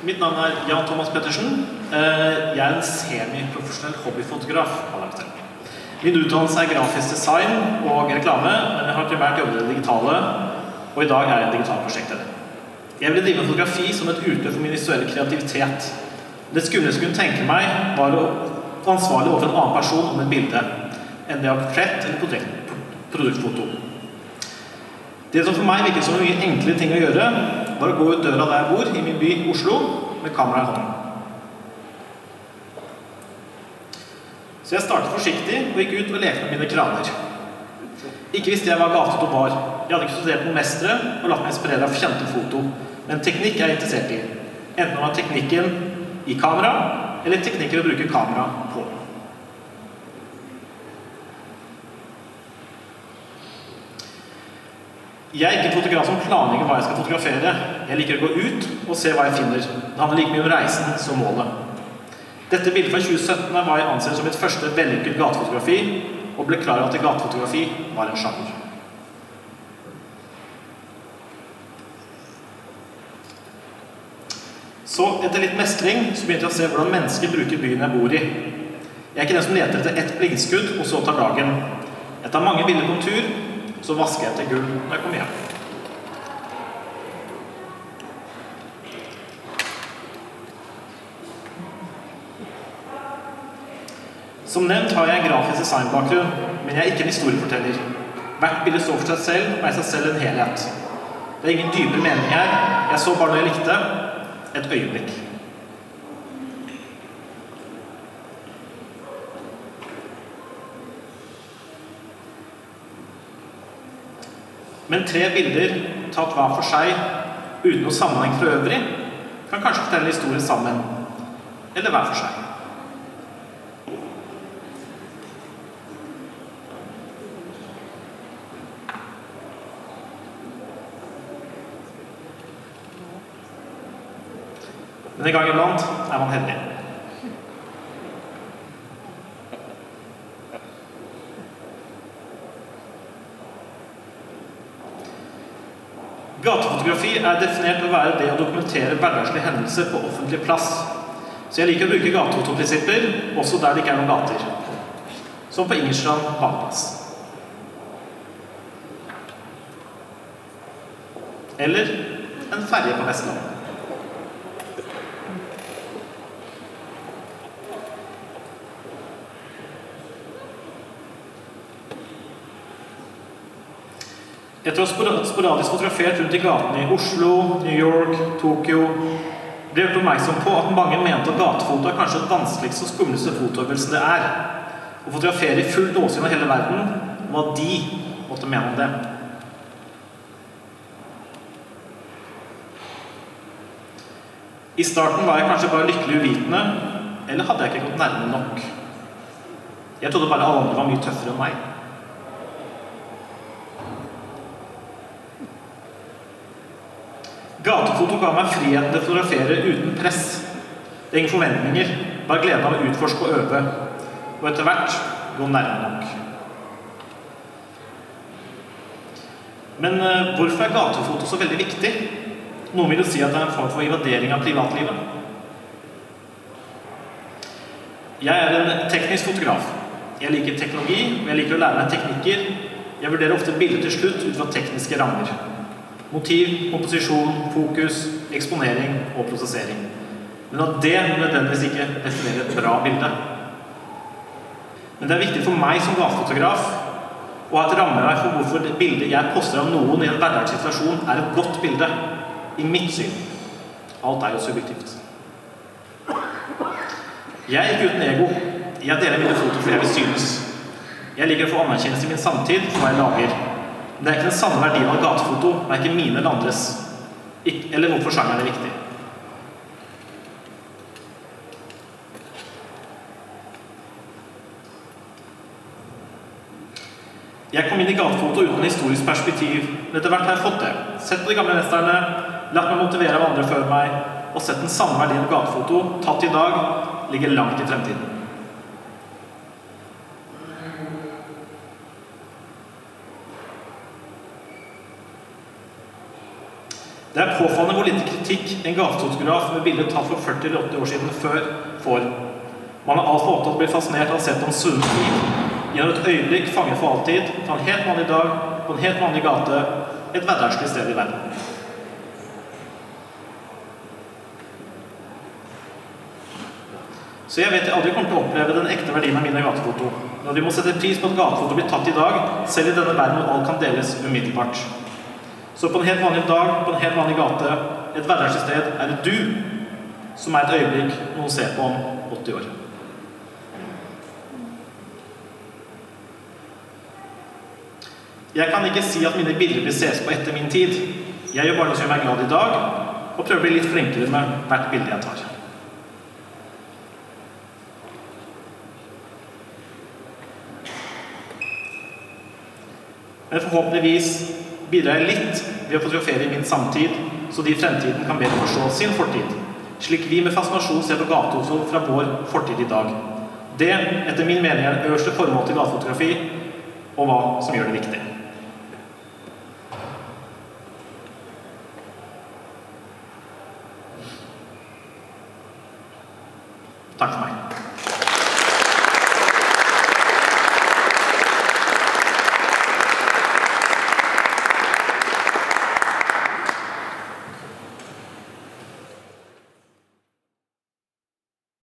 Mitt navn Jan Thomas Pettersen. Jeg en semi-profesjonell hobbyfotograf. Min utdannelse grafisk design og reklame, men jeg har primært jobbet i det digitale, og I dag jeg en digital prosjektleder. Jeg ville drive med fotografi som et utløp for min visuelle kreativitet. Det skumleste jeg kunne tenke meg var å ansvarlig overfor en annen person om et bilde, enn det av portrett eller produktfoto. Det som for meg virket som en mye enklere ting å gjøre, var å gå ut døra der jeg bor, I min by, Oslo, med kamera I hånden. Så jeg startet forsiktig og gikk ut og lekte med mine kraner. Ikke visste jeg hva gatefoto var. Jeg hadde ikke studert noen mestere og latt meg inspirere av kjente foto, men teknikk jeg interessert I. Enten det var teknikken I kamera, eller teknikker å bruke kamera på. Jeg ikke en fotograf som planlegger hva jeg skal fotografere. Jeg liker å gå ut og se hva jeg finner. Det handler like mye om reisen som målet. Dette bildet fra 2017 var jeg ansett som mitt første vellykket gatefotografi, og ble klar over at gatefotografi var en sjanger. Så etter litt mestring så begynte jeg å se hvordan mennesker bruker byen jeg bor I. Jeg ikke den som leter etter ett blinkskudd og så tar dagen. Jeg tar mange bilder på en tur, så vasker jeg til gull når jeg kommer hjem. Som nevnt har jeg en grafisk designbakgrunn, men jeg ikke en historieforteller. Hvert bilde står for seg selv, og I seg selv en helhet. Det ingen dypere mening her. Jeg så bare når jeg likte et øyeblikk. Men 3 bilder, tatt hver for seg, uten noe sammenheng for øvrig, kan kanskje fortelle historien sammen, eller hver for seg. Men en gang iblant man heldig. Gatefotografi definert å være det å dokumentere hverdagslige hendelser på offentlig plass. Så jeg liker å bruke gatefotoprinsipper, også der det ikke noen gater. Som på Ingerstrand badeplass. Eller en ferje på Vestlandet. Etter å ha sporadisk fotografert rundt I gatene I Oslo, New York, Tokyo, ble jeg gjort oppmerksom på at mange mente at gatefoto kanskje det vanskeligste og skumleste fotoøvelse det Å fotografere I fullt åsyn av hele verden, hva de måtte mene om det. I starten var jeg kanskje bare lykkelig uvitende, eller hadde jeg ikke gått nærmere nok. Jeg trodde bare alle andre var mye tøffere enn meg. Gatefoto ga meg friheten til å fotografere uten press. Det ingen forventninger, bare gleden av å utforske og øve, og etter hvert gå nærmere nok. Men hvorfor gatefoto så veldig viktig? Noen vil jo si at det en form for invadering av privatlivet. Jeg en teknisk fotograf. Jeg liker teknologi, og jeg liker å lære meg teknikker. Jeg vurderer ofte bilder til slutt ut fra tekniske rammer. Motiv, komposisjon, fokus, eksponering og prosessering. Men at det nødvendigvis ikke definerer et bra bilde. Men det viktig for meg som gatefotograf å ha et rammeverk for hvorfor det bildet jeg poster av noen I en hverdagssituasjon et godt bilde, I mitt syn. Alt jo subjektivt. Jeg ikke uten ego. Jeg deler mine foto for jeg vil synes. Jeg liker å få anerkjennelse I min samtid for hva jeg lager. Det ikke den sanne verdien av gatefoto, hverken mine eller andres, eller hvorfor sjangeren viktig. Jeg kom inn I gatefoto uten historisk perspektiv, men etter hvert har jeg fått det. Sett på de gamle mesterne, latt meg motivere av andre før meg, og sett den samme verdien av gatefoto, tatt I dag, ligger langt I fremtiden. Det er påfallende hvor lite kritikk en gatefotograf med bilder tatt for 40 eller 80 år siden før får. Man er alt for opptatt av å bli fascinert av å se på en svunnet liv, gjennom et øyeblikk fanget for alltid, fra en helt vanlig dag, på en helt vanlig gate, et hverdagslig sted i verden. Så jeg vet jeg aldri kommer til å oppleve den ekte verdien av mine gatefoto, når vi må sette pris på at gatefoto blir tatt i dag, selv i denne verden hvor alt kan deles umiddelbart. Så på en helt vanlig dag, på en helt vanlig gate, et hverdagslig sted, er det du som er et øyeblikk noen ser på om 80 år. Jeg kan ikke si at mine bilder vil ses på etter min tid. Jeg gjør bare det som gjør meg glad i dag, og prøver å bli litt flinkere med hvert bilde jeg tar. Men forhåpentligvis bidrar jeg litt ved å fotografere i min samtid, så de i fremtiden kan bedre forstå sin fortid, slik vi med fascinasjon ser på gatefoto fra vår fortid i dag. Det, etter min mening, er det øverste formål til gatefotografi, og hva som gjør det viktig.